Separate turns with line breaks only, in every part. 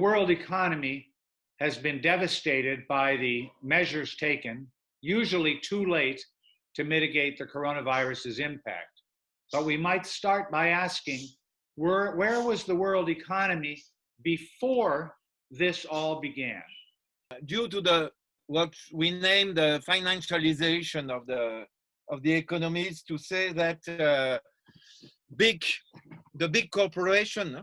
world economy has been devastated by the measures taken, usually too late, to mitigate the coronavirus's impact. But we might start by asking, where was the world economy before this all began?
Due to what we name the financialization of the economies, to say that the big corporation,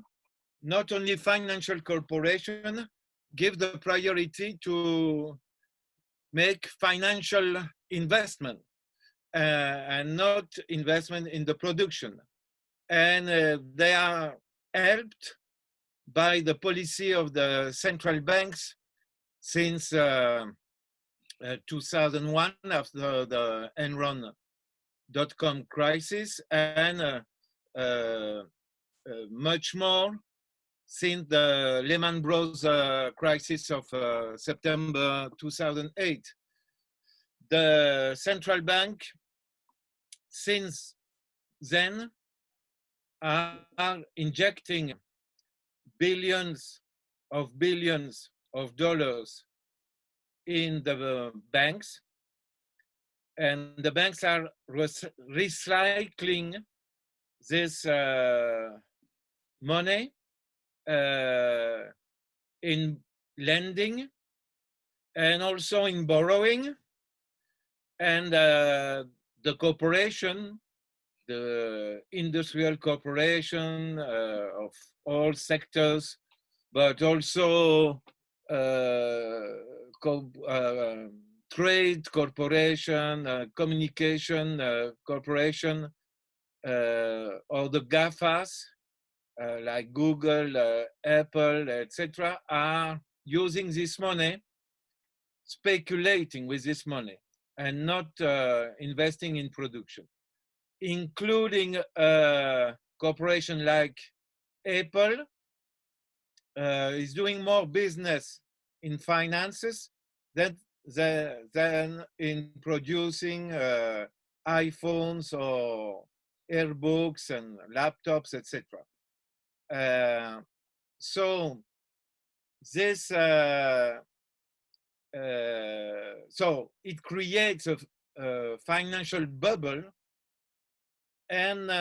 not only financial corporation, give the priority to make financial investment and not investment in the production. And they are helped by the policy of the central banks since 2001, after the Enron.com crisis, and much more since the Lehman Brothers crisis of September 2008. The central bank since then are injecting billions of dollars in the banks, and the banks are recycling this money in lending and also in borrowing. And the corporation, the industrial corporation of all sectors, but also trade corporation, communication corporation, or the GAFAs, like Google, Apple, etc., are using this money, speculating with this money, and not investing in production, including a corporation like Apple is doing more business in finances than in producing iPhones or airbooks and laptops, etc. So this so it creates a financial bubble, and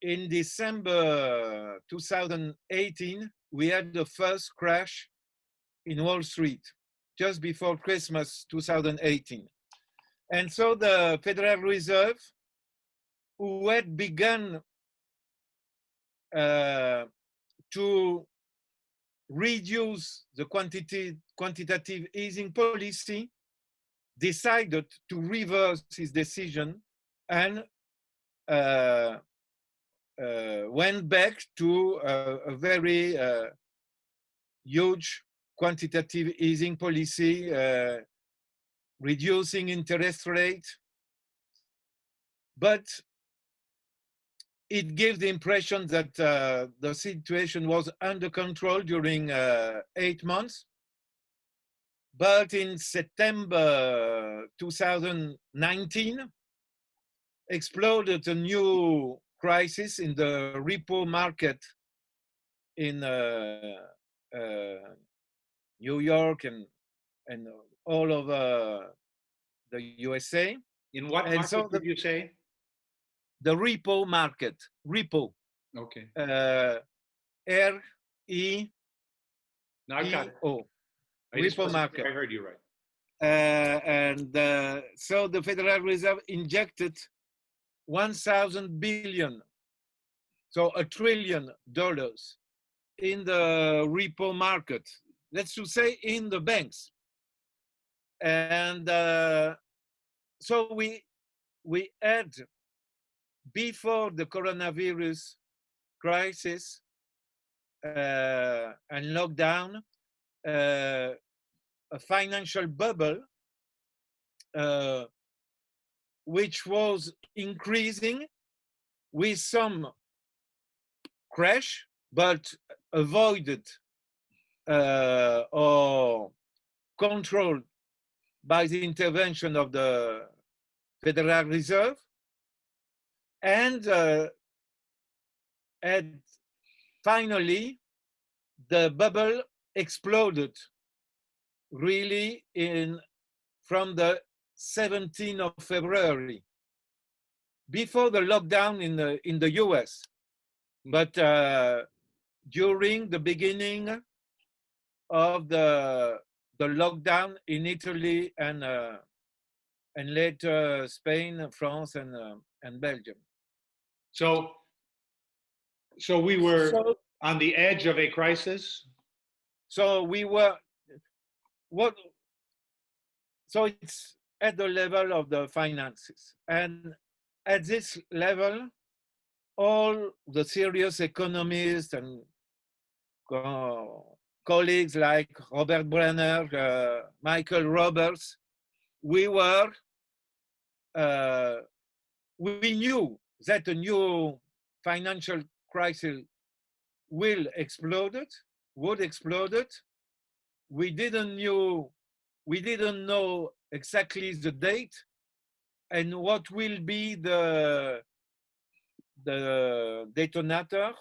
in December 2018 we had the first crash in Wall Street, just before Christmas 2018. And so the Federal Reserve, who had begun to reduce the quantitative easing policy, decided to reverse his decision and went back to a very huge quantitative easing policy, reducing interest rate. But it gave the impression that the situation was under control during 8 months. But in September 2019, exploded a new crisis in the repo market in New York and all over the USA.
In what
And
market
so
did you say?
The repo market, repo.
Okay.
R-E-P-O.
No, I got it.
Repo market.
I heard you right.
So the Federal Reserve injected 1,000 billion, so $1 trillion in the repo market. Let's just say in the banks. And so we had, before the coronavirus crisis and lockdown, a financial bubble which was increasing with some crash, but avoided or controlled by the intervention of the Federal Reserve, and finally the bubble exploded really from the 17th of February, before the lockdown in the US, but during the beginning of the lockdown in Italy and later Spain, France, and Belgium.
So we were
So,
on the edge of a crisis.
so we were what? So it's at the level of the finances, and at this level, all the serious economists and colleagues like Robert Brenner, Michael Roberts, we knew that a new financial crisis would explode. We didn't know exactly the date and what will be the detonator,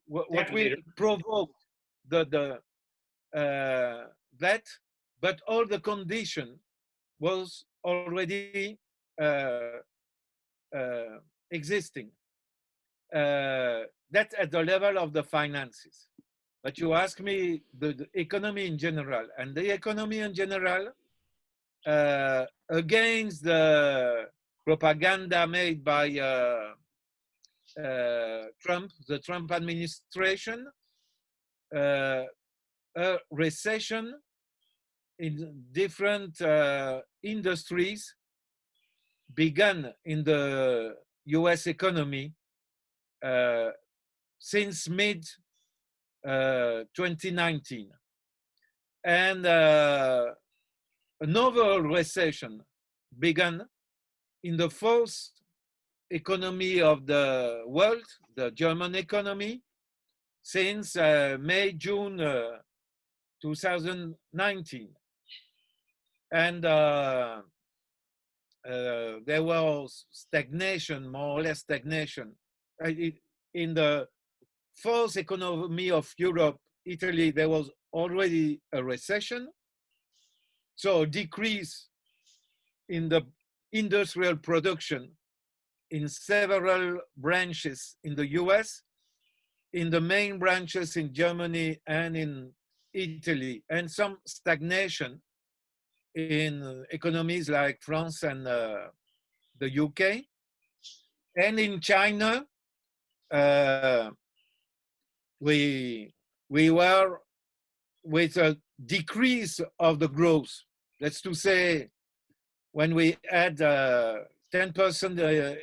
what will provoke that, but all the condition was already existing. That's at the level of the finances. But you ask me the economy in general, and the economy in general, against the propaganda made by Trump, the Trump administration, a recession in different industries began in the US economy since mid 2019. And another recession began in the fourth economy of the world, the German economy, since May, June 2019. And there was stagnation, more or less stagnation. In the fourth economy of Europe, Italy, there was already a recession. So a decrease in the industrial production in several branches in the US, in the main branches in Germany and in Italy, and some stagnation in economies like France and the UK. And in China, we were with a decrease of the growth. That's to say, when we had 10%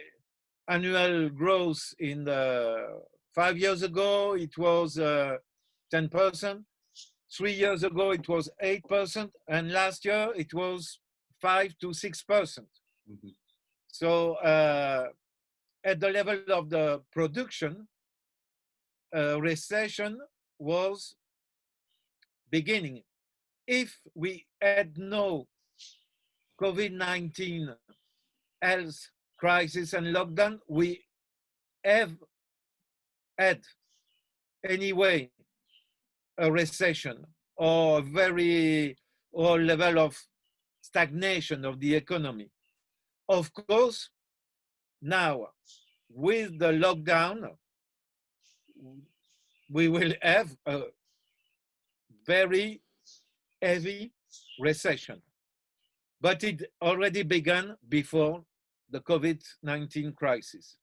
annual growth in 5 years ago, it was 10%. 3 years ago, it was 8%. And last year, it was 5 to 6%. Mm-hmm. So at the level of the production, recession was beginning. If we had no COVID-19 health crisis and lockdown, we have had anyway a recession or level of stagnation of the economy. Of course, now with the lockdown, we will have a very heavy recession. But it already began before the COVID-19 crisis.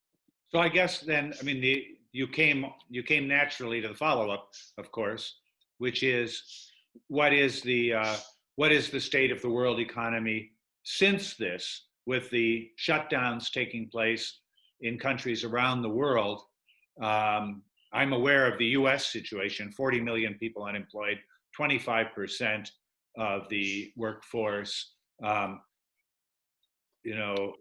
So I guess then, I mean, you came naturally to the follow-up, of course, which is what is the state of the world economy since this, with the shutdowns taking place in countries around the world. I'm aware of the US situation, 40 million people unemployed, 25% of the workforce,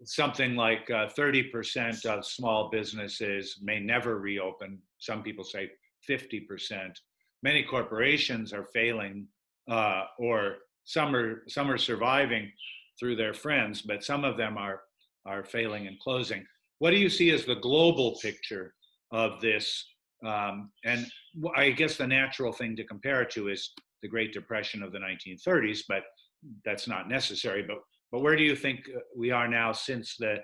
something like 30% of small businesses may never reopen. Some people say 50%. Many corporations are failing, or some are surviving through their friends, but some of them are failing and closing. What do you see as the global picture of this? And I guess the natural thing to compare it to is the Great Depression of the 1930s, but that's not necessary. But where do you think we are now since the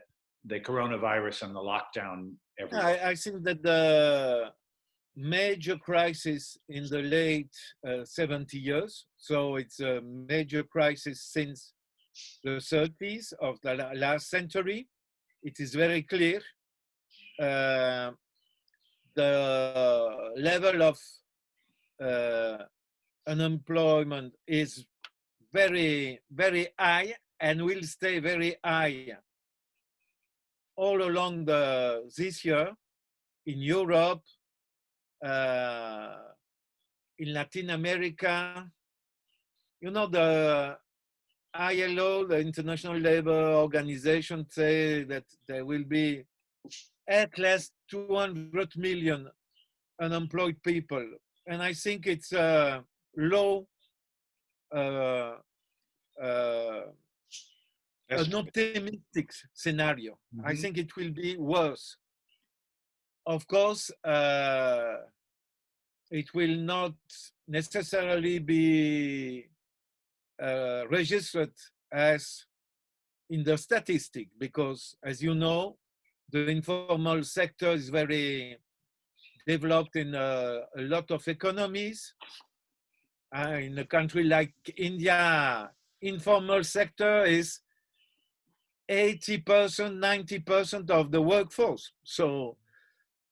coronavirus and the lockdown everywhere?
I think that the major crisis in the late 70 years, so it's a major crisis since the 30s of the last century. It is very clear. The level of unemployment is very, very high and will stay very high all along this year in Europe, in Latin America. You know, the ILO, the International Labour Organization, say that there will be at least 200 million unemployed people. And I think it's a low, an optimistic scenario. I think it will be worse. Of course, it will not necessarily be registered as in the statistic, because, as you know, the informal sector is very developed in a lot of economies. In a country like India, informal sector is 80%, 90% of the workforce. So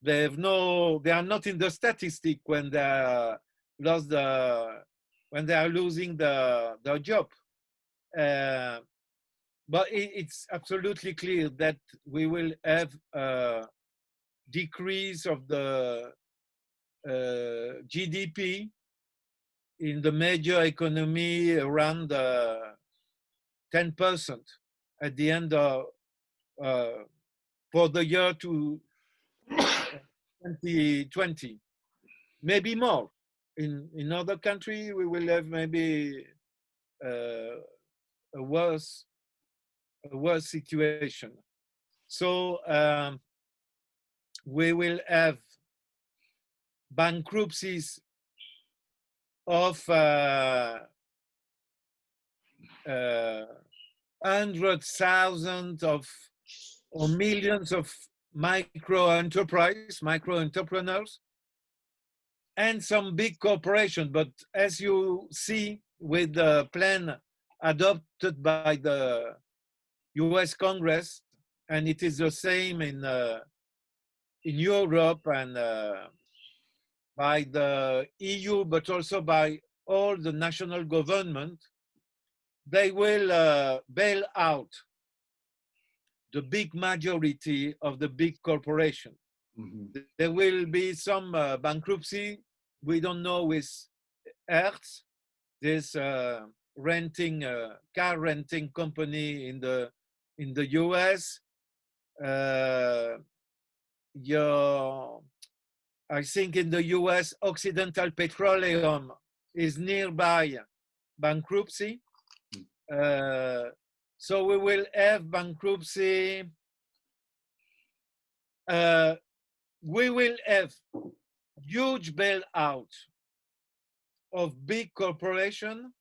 they are not in the statistic when they are losing their job. But it's absolutely clear that we will have a decrease of the GDP in the major economy around 10% at the end of for the year to 2020, maybe more. In other countries, we will have maybe a worse situation. So we will have bankruptcies of hundreds, thousands of or millions of micro entrepreneurs, and some big corporations. But as you see with the plan adopted by the US Congress, and it is the same in Europe and by the EU, but also by all the national government, they will bail out the big majority of the big corporation. There will be some bankruptcy. We don't know with Hertz, this car renting company in the US. I think in the US, Occidental Petroleum is nearby bankruptcy. So we will have bankruptcy. We will have huge bailout of big corporation,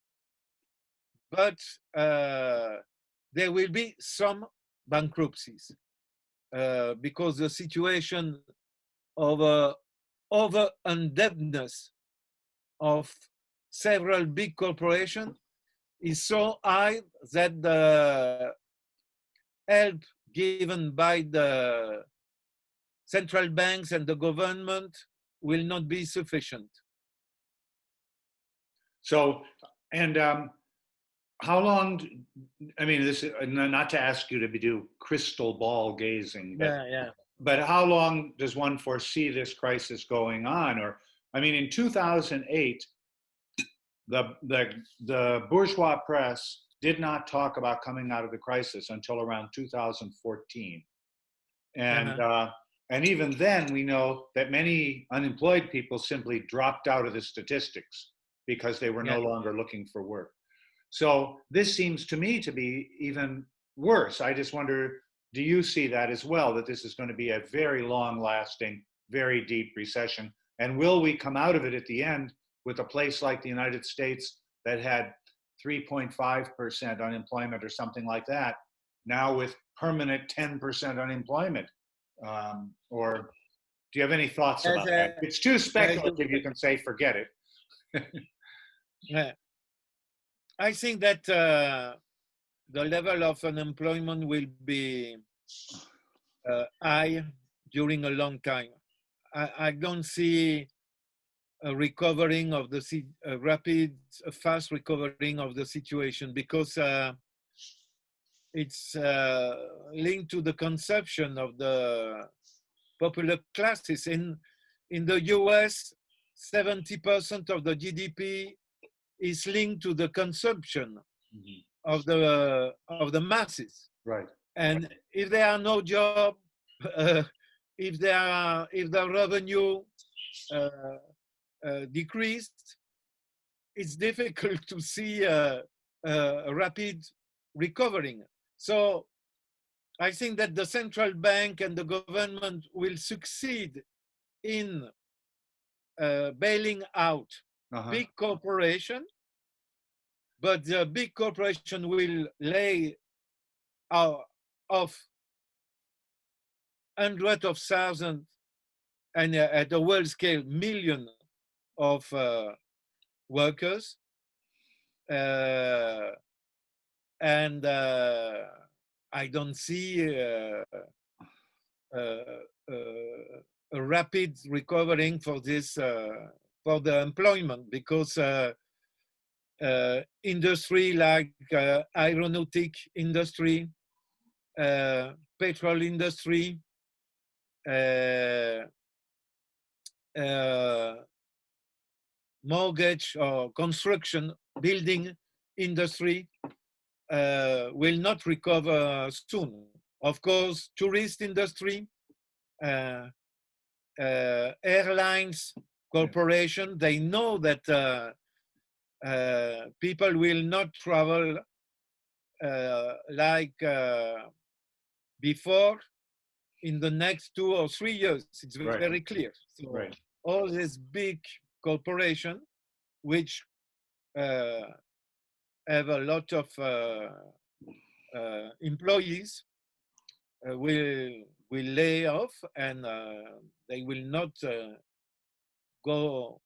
but there will be some bankruptcies because the situation of over-indebtedness of several big corporations is so high that the help given by the central banks and the government will not be sufficient.
So, and how long, I mean, this, not to ask you to do crystal ball gazing, but, but how long does one foresee this crisis going on? Or, I mean, in 2008, the bourgeois press did not talk about coming out of the crisis until around 2014. And even then, we know that many unemployed people simply dropped out of the statistics because they were no longer looking for work. So this seems to me to be even worse. I just wonder, do you see that as well, that this is going to be a very long-lasting, very deep recession, And will we come out of it at the end with a place like the United States that had 3.5% unemployment or something like that, now with permanent 10% unemployment? Or do you have any thoughts about that? It's too speculative, you can say, forget it.
I think that the level of unemployment will be high during a long time. I don't see a recovering of the fast recovering of the situation, because it's linked to the consumption of the popular classes. In the US, 70% of the GDP is linked to the consumption of the masses.
Right.
And if there are no jobs, if the revenue decreased, it's difficult to see a rapid recovering. So I think that the central bank and the government will succeed in bailing out big corporation, but the big corporation will lay off hundreds of thousands, and at a world scale, millions of workers. And I don't see a rapid recovering for this, for the employment, because industry like aeronautic industry, petrol industry, mortgage or construction building industry will not recover soon. Of course, tourist industry, airlines, corporation, they know that people will not travel like before in the next 2 or 3 years. It's very clear. So all these big corporations, which have a lot of employees, will lay off, and they will not go.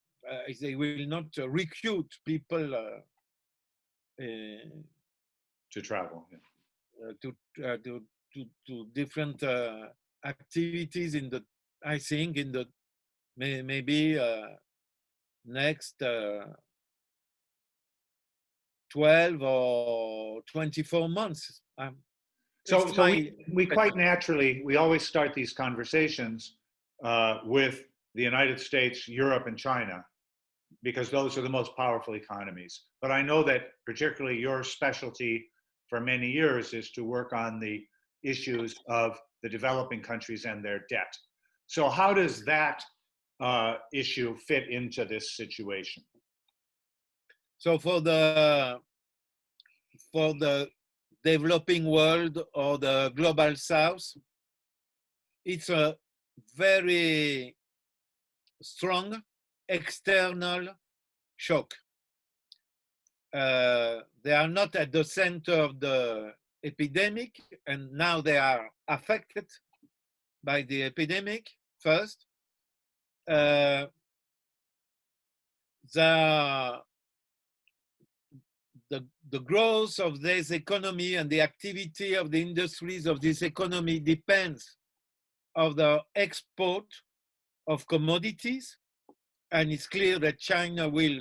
They will not recruit people
to travel,
to different activities in the. I think in the maybe next 12 or 24 months.
So we quite naturally, we always start these conversations with the United States, Europe, and China, because those are the most powerful economies. But I know that particularly your specialty for many years is to work on the issues of the developing countries and their debt. So how does that issue fit into this situation?
So for the developing world or the global south, it's a very strong external shock. They are not at the center of the epidemic, and now they are affected by the epidemic first. The growth of this economy and the activity of the industries of this economy depends on the export of commodities, and it's clear that China will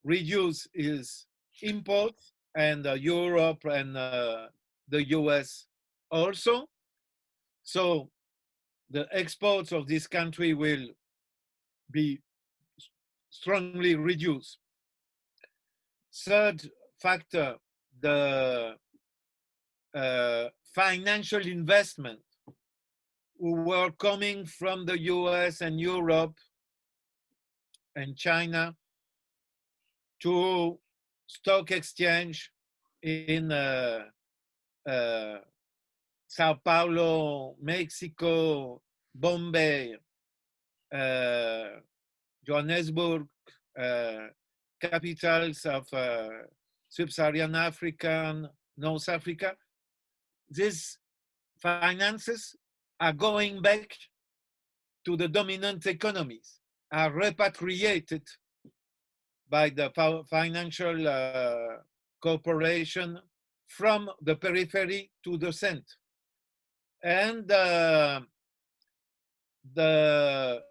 reduce its imports, and Europe and the US also. So the exports of this country will be strongly reduced. Third factor, the financial investment who were coming from the US and Europe and China to stock exchange in Sao Paulo, Mexico, Bombay, Johannesburg, capitals of Sub-Saharan Africa and North Africa, these finances are going back to the dominant economies, are repatriated by the financial corporation from the periphery to the center. And the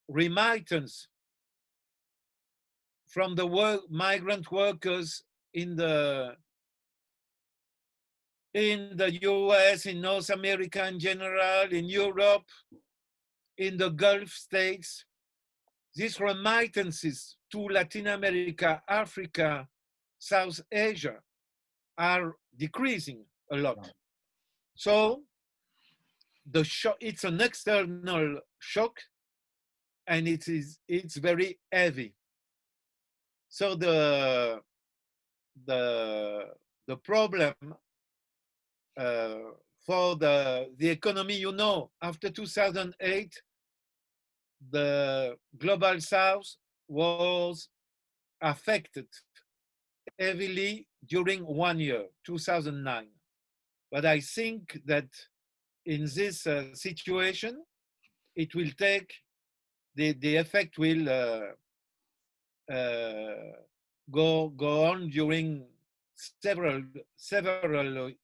remittance from the migrant workers in the US, in North America in general, in Europe, in the Gulf states, these remittances to Latin America, Africa, South Asia are decreasing a lot. So the shock, it's an external shock, and it's very heavy. So the problem for the economy, you know, after 2008, the global South was affected heavily during 1 year, 2009. But I think that in this situation, it will take, the effect will go on during several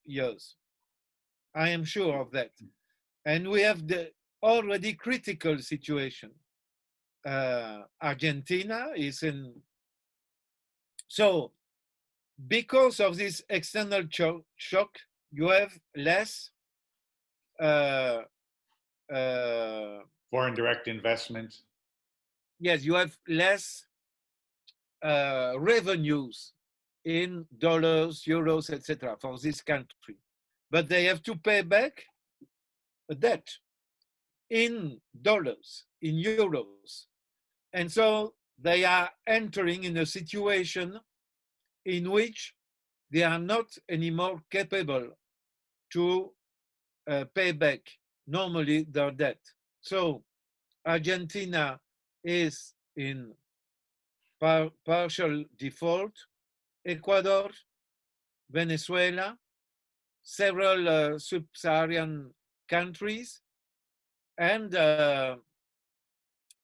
years. I am sure of that. And we have the already critical situation. Argentina is in. So because of this external shock, you have less
foreign direct investment.
Yes, you have less revenues in dollars, euros, etc. for this country. But they have to pay back a debt in dollars, in euros. And so they are entering in a situation in which they are not anymore capable to pay back normally their debt. So Argentina is in partial default, Ecuador, Venezuela, several sub-Saharan countries, and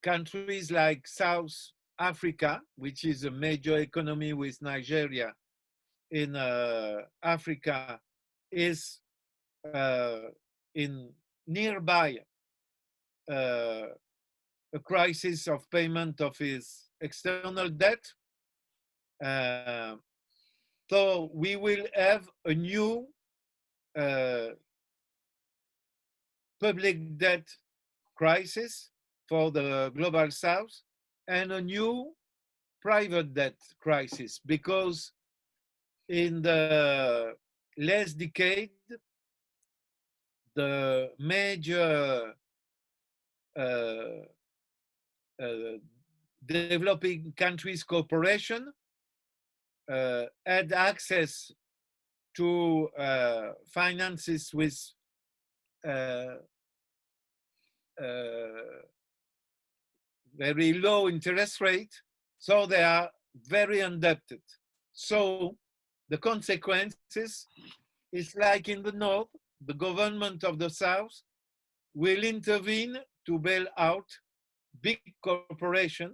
countries like South Africa, which is a major economy with Nigeria in Africa, is in nearby a crisis of payment of its external debt. So we will have a new public debt crisis for the global South and a new private debt crisis, because in the last decade, the major developing countries corporation had access to finances with very low interest rate, so they are very indebted. So the consequences is like in the North, the government of the South will intervene to bail out big corporation,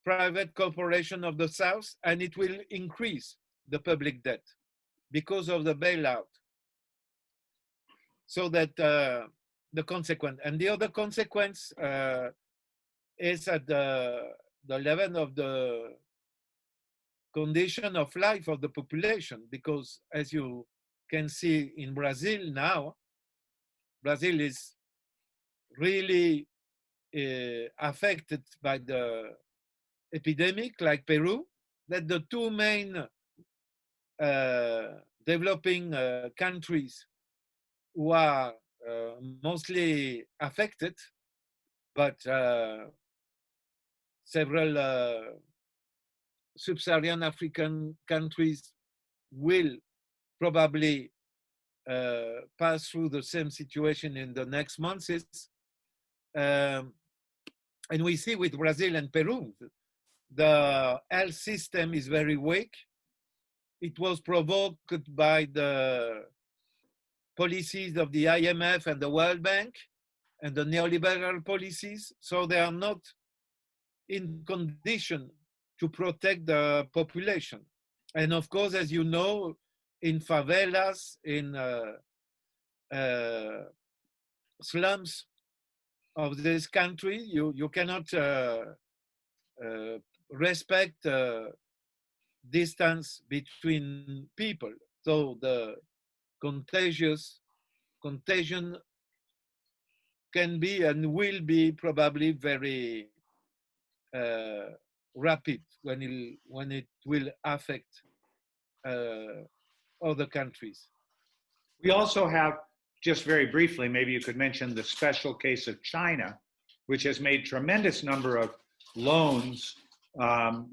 private corporation of the South, and it will increase the public debt because of the bailout. So that the consequence, and the other consequence is at the level of the condition of life of the population, because as you can see in Brazil now, Brazil is really affected by the epidemic, like Peru, that the two main developing countries who are mostly affected, but several sub-Saharan African countries will probably pass through the same situation in the next months. And we see with Brazil and Peru, the health system is very weak. It was provoked by the policies of the IMF and the World Bank and the neoliberal policies. So they are not in condition to protect the population. And of course, as you know, in favelas, in slums of this country, you cannot respect distance between people. So the contagion can be and will be probably very rapid when it will affect other countries.
We also have, just very briefly, maybe you could mention the special case of China, which has made tremendous number of loans,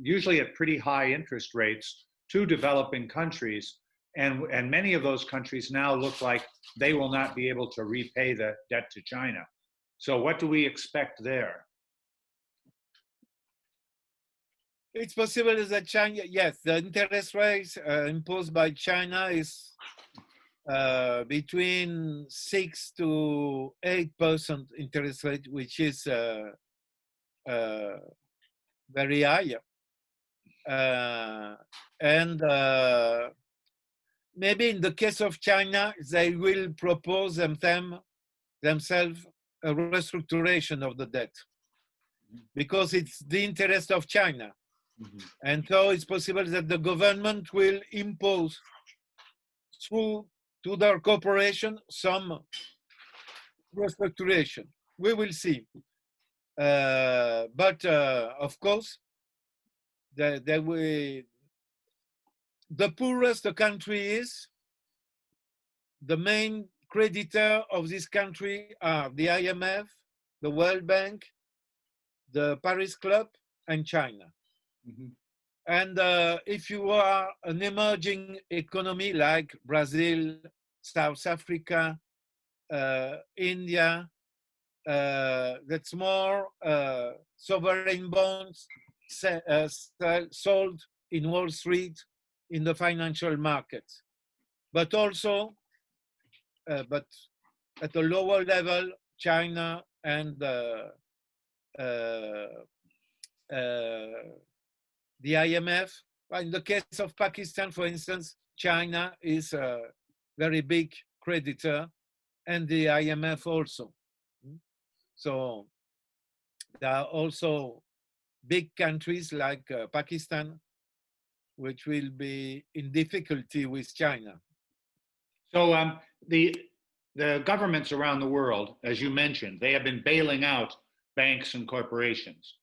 usually at pretty high interest rates, to developing countries. And many of those countries now look like they will not be able to repay the debt to China. So what do we expect there?
It's possible that China, yes, the interest rates imposed by China is between 6 to 8% interest rate, which is very high. And maybe in the case of China, they will propose themselves a restructuration of the debt because it's the interest of China. Mm-hmm. And so it's possible that the government will impose through to their corporation some restructuration. We will see. But of course, the poorest the country is, the main creditor of this country are the IMF, the World Bank, the Paris Club, and China. Mm-hmm. And if you are an emerging economy like Brazil, South Africa, India, that's more sovereign bonds sold in Wall Street in the financial markets. But also, but at a lower level, China and the IMF. In the case of Pakistan, for instance, China is a very big creditor, and the IMF also. So there are also big countries like Pakistan, which will be in difficulty with China.
So the governments around the world, as you mentioned, they have been bailing out banks and corporations.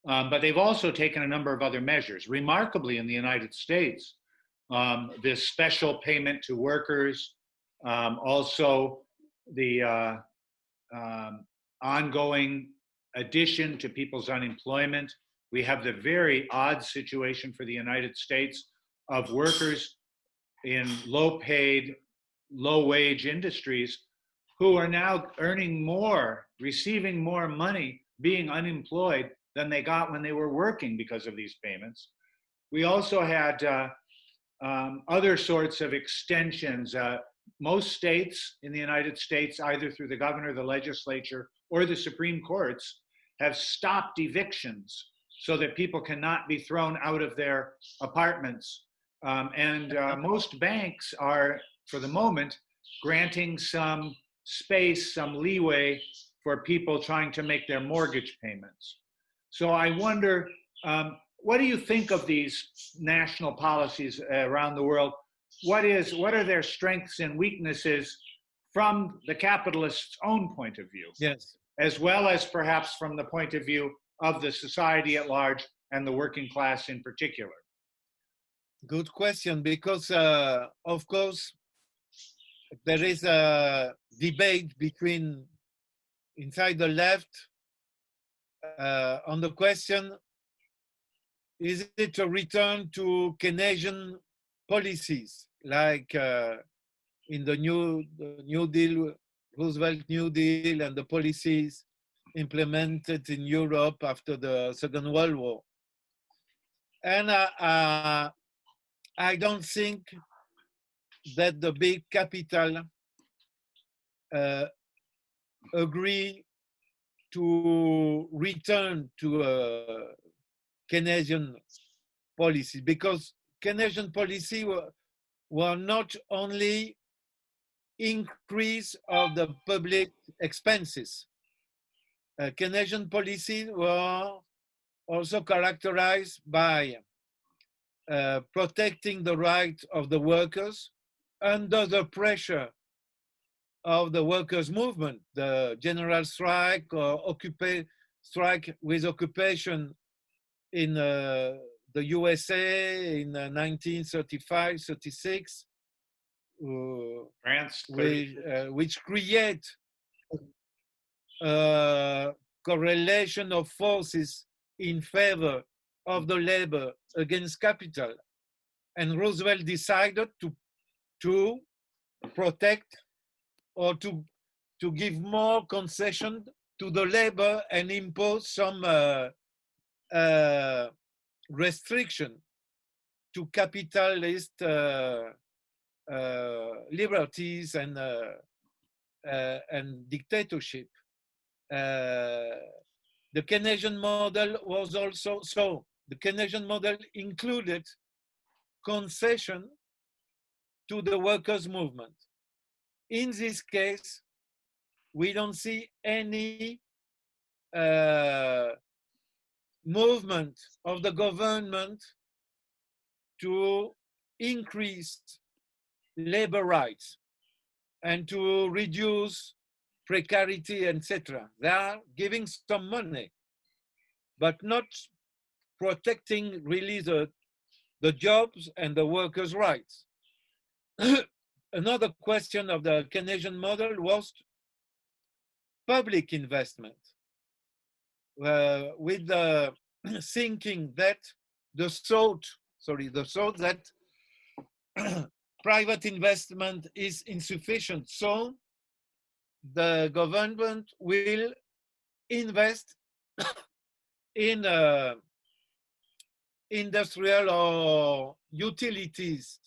But they've also taken a number of other measures. Remarkably, in the United States, this special payment to workers, also the ongoing addition to people's unemployment. We have the very odd situation for the United States of workers in low-paid, low-wage industries who are now earning more, receiving more money, being unemployed than they got when they were working because of these payments. We also had other sorts of extensions. Most states in the United States, either through the governor, the legislature, or the Supreme Courts, have stopped evictions so that people cannot be thrown out of their apartments. Most banks are, for the moment, granting some space, some leeway for people trying to make their mortgage payments. So I wonder, what do you think of these national policies around the world? What are their strengths and weaknesses from the capitalist's own point of view?
Yes.
As well as perhaps from the point of view of the society at large and the working class in particular?
Good question, because of course, there is a debate inside the left on the question, is it a return to Keynesian policies like in the New Deal, Roosevelt New Deal, and the policies implemented in Europe after the Second World War. And I don't think that the big capital agree to return to a Keynesian policy, because Keynesian policy were not only increase of the public expenses. Keynesian policy were also characterized by protecting the rights of the workers under the pressure of the workers' movement, the general strike or strike with occupation in the USA in 1935-36,
France,
which create a correlation of forces in favor of the labor against capital. And Roosevelt decided to protect or to give more concession to the labor and impose some restriction to capitalist liberties and dictatorship. The Keynesian model was also, so the Keynesian model included concession to the workers' movement. In this case, we don't see any movement of the government to increase labor rights and to reduce precarity, etc. They are giving some money, but not protecting really the jobs and the workers' rights. Another question of the Keynesian model was public investment, with the thinking that the thought that private investment is insufficient, so the government will invest in industrial or utilities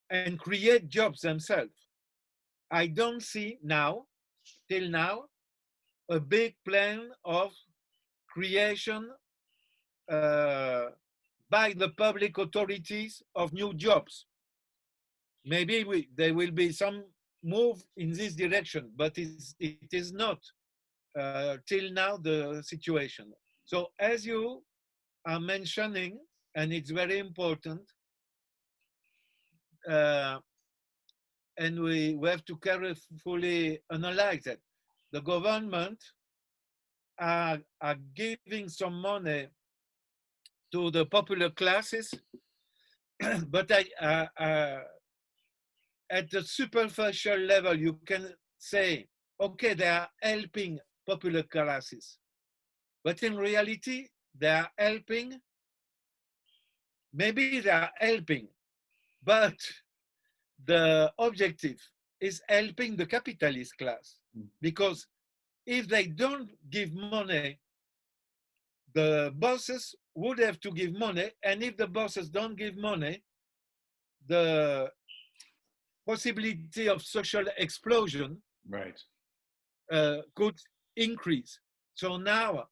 and create jobs themselves. I don't see now, till now, a big plan of creation by the public authorities of new jobs. Maybe there will be some move in this direction, but it is not till now the situation. So as you are mentioning, and it's very important, and we have to carefully analyze it. The government are giving some money to the popular classes, but at the superficial level, you can say, okay, they are helping popular classes, but in reality, they are helping, maybe they are helping, but the objective is helping the capitalist class, because if they don't give money, the bosses would have to give money, and if the bosses don't give money, the possibility of social explosion could increase. So now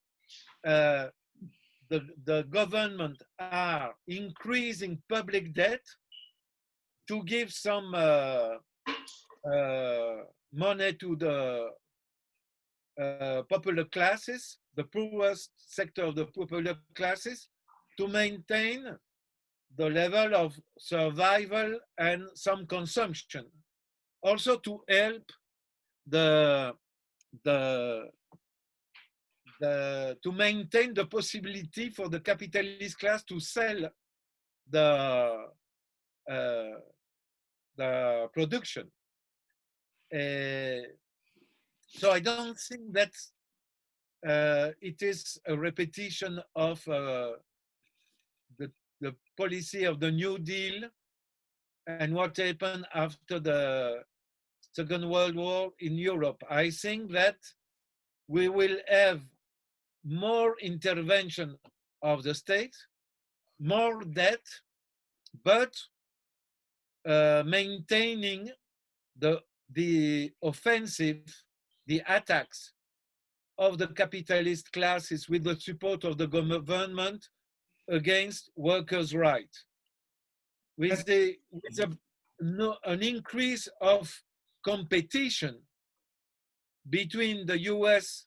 the government are increasing public debt to give some money to the popular classes, the poorest sector of the popular classes, to maintain the level of survival and some consumption. Also to help to maintain the possibility for the capitalist class to sell the production. So I don't think that it is a repetition of the policy of the New Deal and what happened after the Second World War in Europe. I think that we will have more intervention of the state, more debt, but maintaining the offensive, the attacks of the capitalist classes with the support of the government against workers' rights, with an increase of competition between the US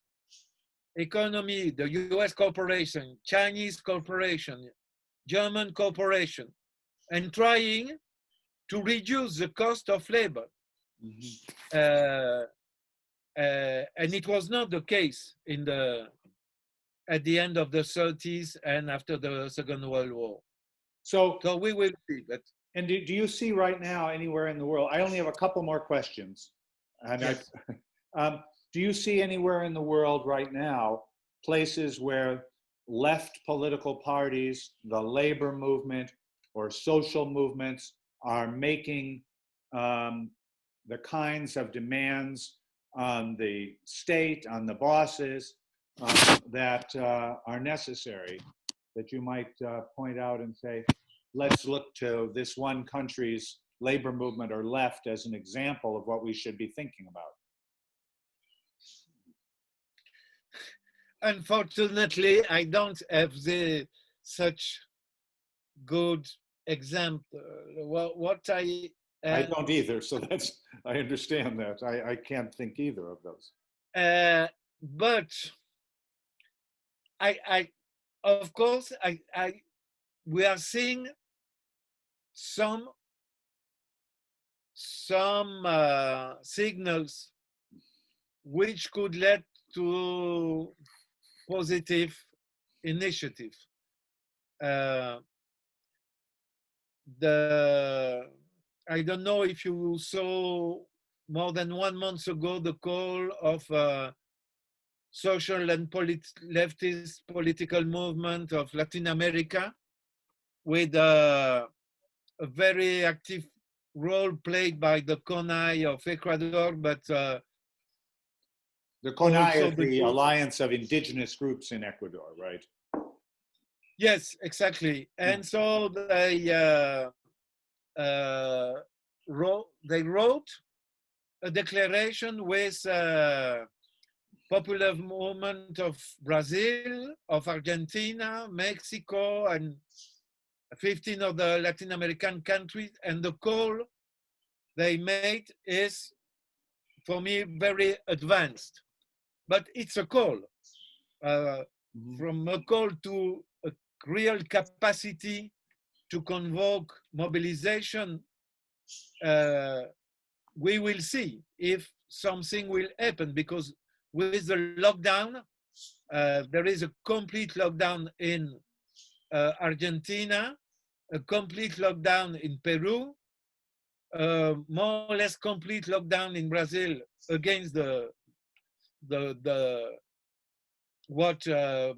economy, the US corporation, Chinese corporation, German corporation, and trying to reduce the cost of labor. And it was not the case at the end of the 30s and after the Second World War.
So
we will see that.
And do you see right now anywhere in the world, I only have a couple more questions. And
yes.
Do you see anywhere in the world right now places where left political parties, the labor movement or social movements are making the kinds of demands on the state, on the bosses that are necessary, that you might point out and say, let's look to this one country's labor movement or left as an example of what we should be thinking about?
Unfortunately, I don't have such good example.
I don't either, so I understand that. I can't think either of those.
But of course, we are seeing some signals which could lead to positive initiative. I don't know if you saw more than 1 month ago the call of social and leftist political movement of Latin America, with a very active role played by the CONAI of Ecuador, but
the CONAI is the Alliance of Indigenous Groups in Ecuador, right?
Yes, exactly. And so they wrote a declaration with popular movement of Brazil, of Argentina, Mexico, and 15 of the Latin American countries. And the call they made is, for me, very advanced. But it's a call. From a call to a real capacity to convoke mobilization, we will see if something will happen, because with the lockdown, there is a complete lockdown in Argentina, a complete lockdown in Peru, more or less complete lockdown in Brazil against what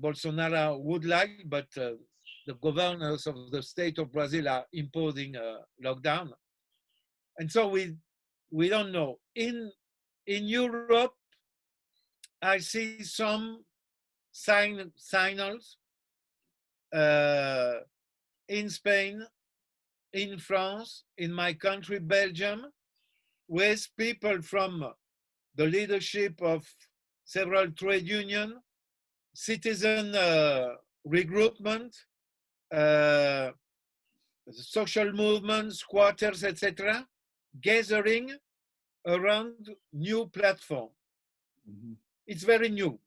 Bolsonaro would like, but the governors of the state of Brazil are imposing a lockdown. And so we don't know. In Europe, I see some signals in Spain, in France, in my country, Belgium, with people from the leadership of several trade unions, citizen regroupment, social movements, squatters, etc., gathering around new platform. It's very new.